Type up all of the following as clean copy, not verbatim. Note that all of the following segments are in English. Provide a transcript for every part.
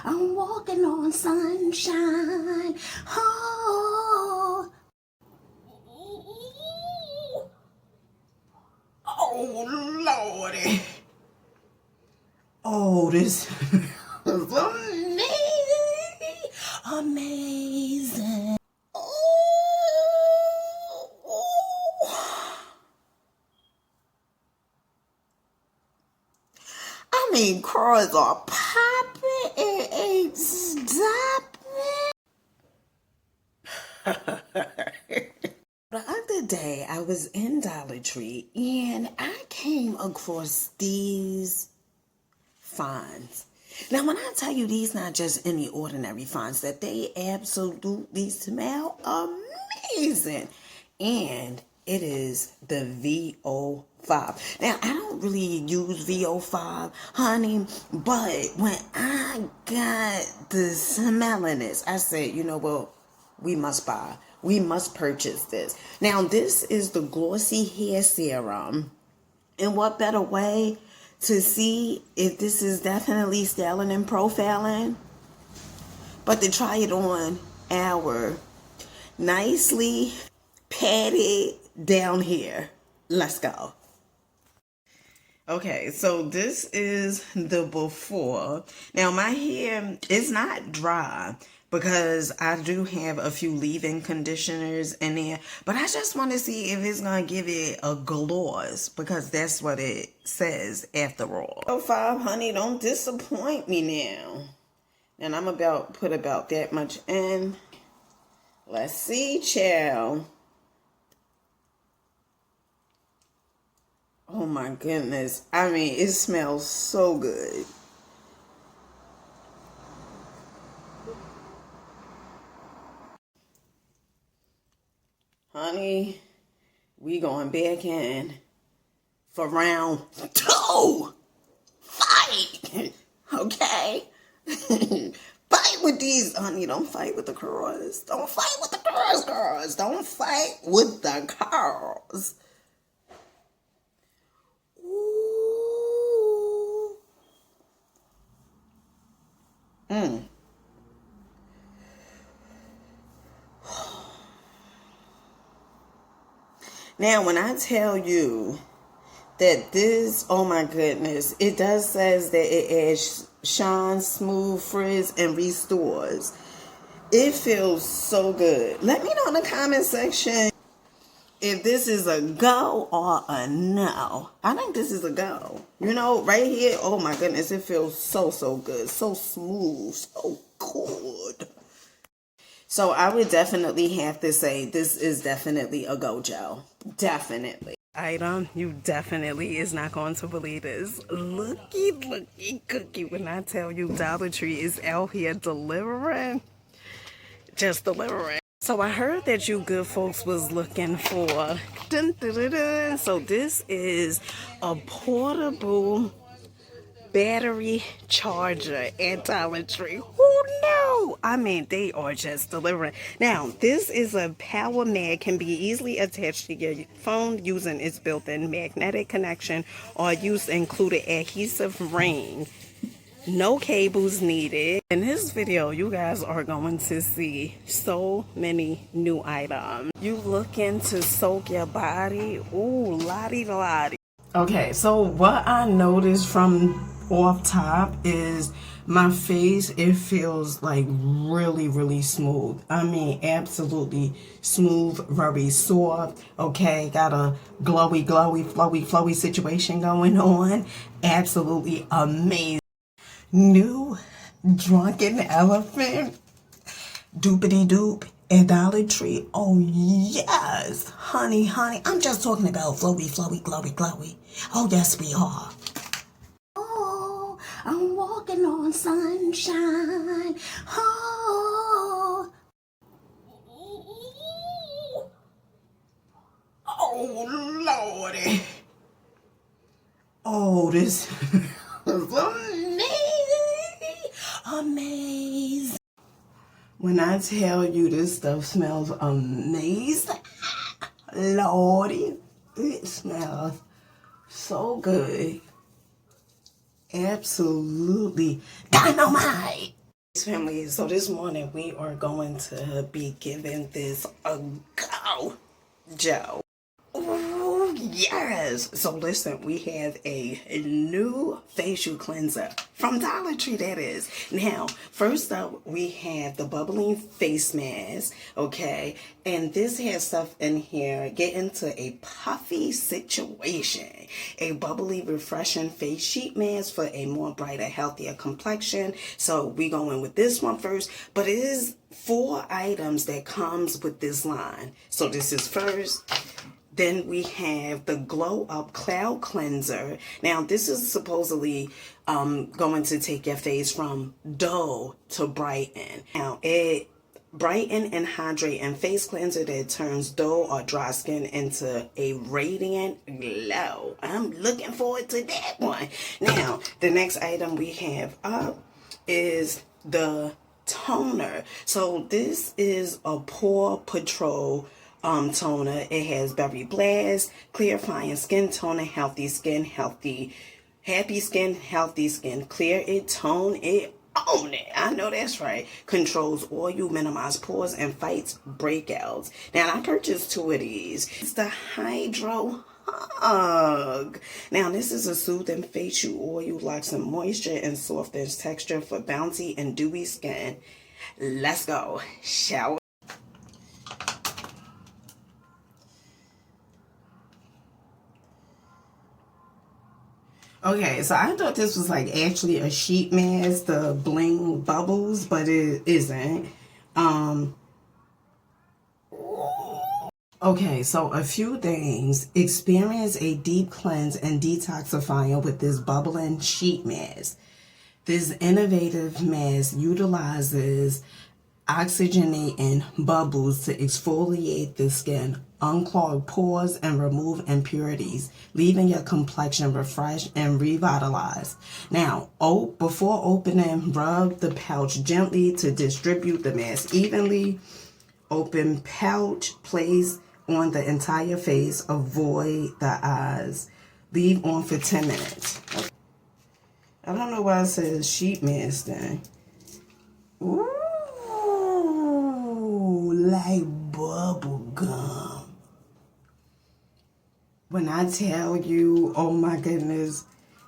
I'm walking on sunshine. Oh, oh Lordy. Oh, this is amazing. Amazing. I mean, curls are popping and ain't stopping. The other day, I was in Dollar Tree and I came across these finds. Now, when I tell you these not just any ordinary finds, that they absolutely smell amazing. And it is the VO5. Now, I don't really use VO5, honey, but when I got the smelling this, I said, you know what, we must buy. We must purchase this. Now, this is the Glossy Hair Serum. And what better way to see if this is definitely styling and profiling but to try it on our nicely padded down here. Let's go. Okay, so this is the before. Now my hair is not dry because I do have a few leave-in conditioners in there, but I just want to see if it's going to give it a gloss because that's what it says after all. Oh, 5, honey, don't disappoint me now. And I'm about put about that much in. Let's see, child. Oh my goodness. I mean, it smells so good. Honey, we going back in for round 2. Fight! Okay? Fight with these, honey. Don't fight with the curls. Don't fight with the curls, girls. Don't fight with the curls. Ooh. Now, when I tell you that this, oh my goodness, it does says that it adds shine, smooth, frizz, and restores. It feels so good. Let me know in the comment section if this is a go or a no. I think this is a go. You know, right here, oh my goodness, it feels so, so good. So smooth, so good. So I would definitely have to say this is definitely a go, Joe. Definitely. Item, you definitely is not going to believe this. Looky cookie. When I tell you Dollar Tree is out here delivering, just delivering. So I heard that you good folks was looking for, so this is a portable battery charger at Dollar Tree. Who knew? I mean, they are just delivering. Now, this is a power mag, can be easily attached to your phone using its built-in magnetic connection or use included adhesive ring. No cables needed. In this video, you guys are going to see so many new items. You looking to soak your body? Ooh, lottie. Okay, so what I noticed from off top is my face, it feels like really smooth. I mean, absolutely smooth, very soft. Okay, got a glowy, flowy situation going on. Absolutely amazing. New Drunken Elephant Doopity Dupe at Dollar Tree. Oh yes, honey, I'm just talking about flowy, glowy. Oh yes, we are. Oh, I'm walking on sunshine. Oh, oh Lordy. Oh, this is amazing. When I tell you this stuff smells amazing, Lordy, it smells so good. Absolutely dynamite. Family, so this morning we are going to be giving this a go, Joe. Oh, yes. So listen, we have a new facial cleanser from Dollar Tree, that is. Now, first up, we have the bubbling face mask, okay? And this has stuff in here. Get into a puffy situation. A bubbly, refreshing face sheet mask for a more brighter, healthier complexion. So we going with this one first, but it is 4 items that comes with this line. So this is first. Then we have the Glow Up Cloud Cleanser. Now, this is supposedly going to take your face from dull to brighten. Now, it brighten and hydrate and face cleanser that turns dull or dry skin into a radiant glow. I'm looking forward to that one. Now, the next item we have up is the toner. So this is a pore patrol toner. It has berry blast, clarifying skin toner, healthy skin, happy skin, healthy skin. Clear it, tone it, own it. I know that's right. Controls oil, minimize pores, and fights breakouts. Now I purchased 2 of these. It's the Hydro Hug. Now this is a soothing facial oil, locks in moisture and softens texture for bouncy and dewy skin. Let's go, shall we? Okay, so I thought this was like actually a sheet mask, the bling bubbles, but it isn't. Okay, so a few things. Experience a deep cleanse and detoxifying with this bubbling sheet mask. This innovative mask utilizes oxygenating bubbles to exfoliate the skin, unclog pores, and remove impurities, leaving your complexion refreshed and revitalized. Now, before opening, rub the pouch gently to distribute the mask evenly. Open pouch, place on the entire face, avoid the eyes. Leave on for 10 minutes. I don't know why it says sheet mask then. Ooh, like bubble gum. When I tell you, oh my goodness,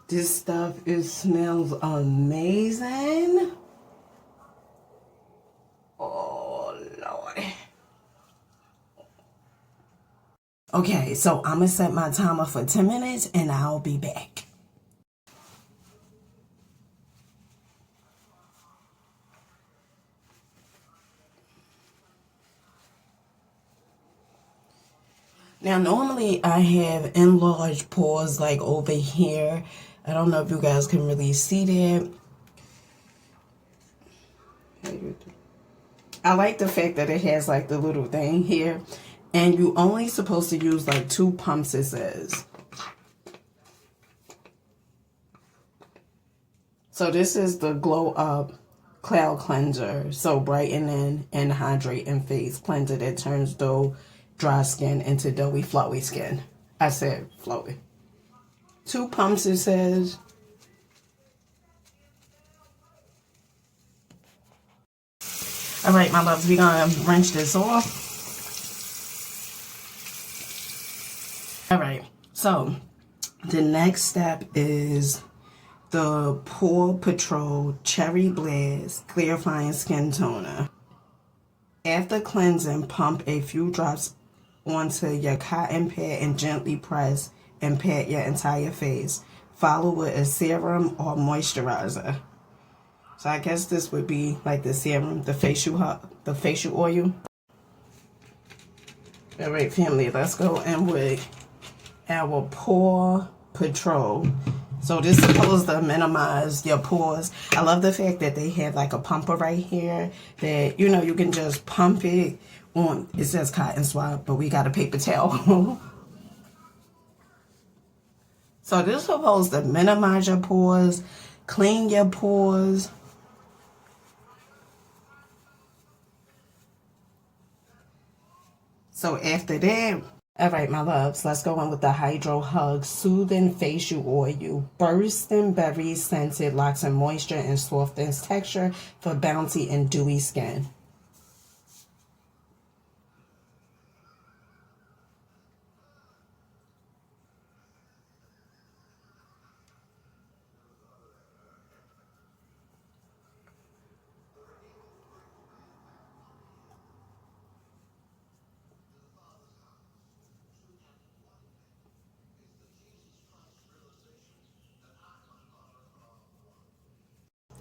this stuff, it smells amazing. Oh Lord. Okay, so I'm gonna set my timer for 10 minutes and I'll be back. Now, normally I have enlarged pores like over here. I don't know if you guys can really see that. I like the fact that it has like the little thing here. And you only supposed to use like 2 pumps, it says. So this is the Glow Up Cloud Cleanser. So brightening and hydrating face cleanser that turns dull, dry skin into doughy, flowy skin. I said flowy. 2 pumps, it says. All right, my loves, we're going to rinse this off. All right, so the next step is the Pore Patrol Cherry Blast Clarifying Skin Toner. After cleansing, pump a few drops onto your cotton pad and gently press and pat your entire face. Follow with a serum or moisturizer. So I guess this would be like the serum, the facial oil. All right, family, let's go in with our Pore Patrol. So this is supposed to minimize your pores. I love the fact that they have like a pumper right here that, you know, you can just pump it on. It says cotton swab, but we got a paper towel. So this is supposed to minimize your pores, clean your pores. So after that, All right, my loves, let's go on with the Hydro Hug Soothing Facial Oil. Bursting berry scented, locks in moisture and softens texture for bouncy and dewy skin.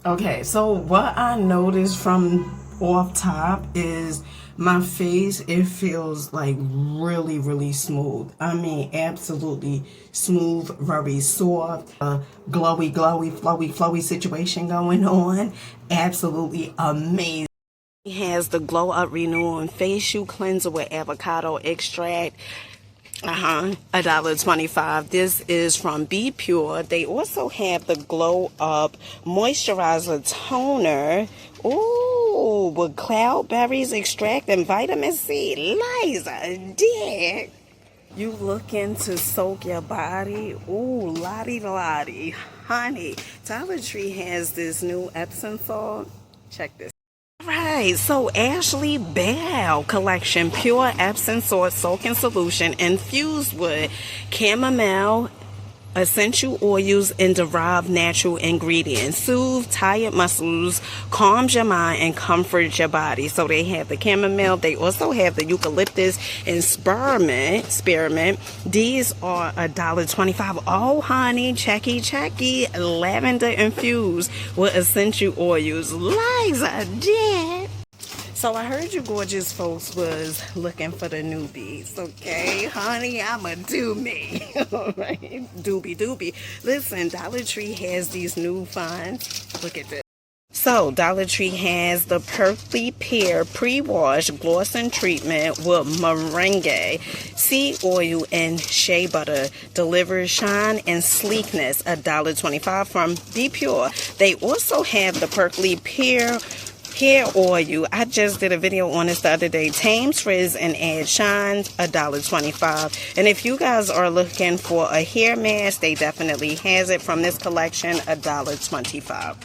Okay, so what I noticed from off top is my face, it feels like really, really smooth. I mean, absolutely smooth, very soft, glowy, glowy, flowy, flowy situation going on. Absolutely amazing. It has the Glow Up Renewing Facial Cleanser with avocado extract. $1.25. This is from Be Pure. They also have the Glow Up Moisturizer Toner. Ooh, with cloudberries extract and vitamin C. Liza, dick. You looking to soak your body? Ooh, lottie lottie. Honey, Dollar Tree has this new Epsom salt. Check this. Right, so Ashley Belle collection, pure Epsom salt soaking solution infused with chamomile, essential oils, and derived natural ingredients. Soothe tired muscles, calms your mind, and comforts your body. So they have the chamomile. They also have the eucalyptus and spearmint. These are $1.25. Oh, honey, checky. Lavender infused with essential oils. Liza, did. So I heard you gorgeous folks was looking for the newbies, okay? Honey, I'ma do me, alright? Doobie. Listen, Dollar Tree has these new finds. Look at this. So, Dollar Tree has the Prickly Pear Pre-Wash Glossing Treatment with Meringue, Seed Oil, and Shea Butter. Delivers shine and sleekness, $1.25 from Be Pure. They also have the Prickly Pear Hair Oil. I just did a video on this the other day. Tames frizz and adds shines, $1.25. And if you guys are looking for a hair mask, they definitely has it from this collection, $1.25.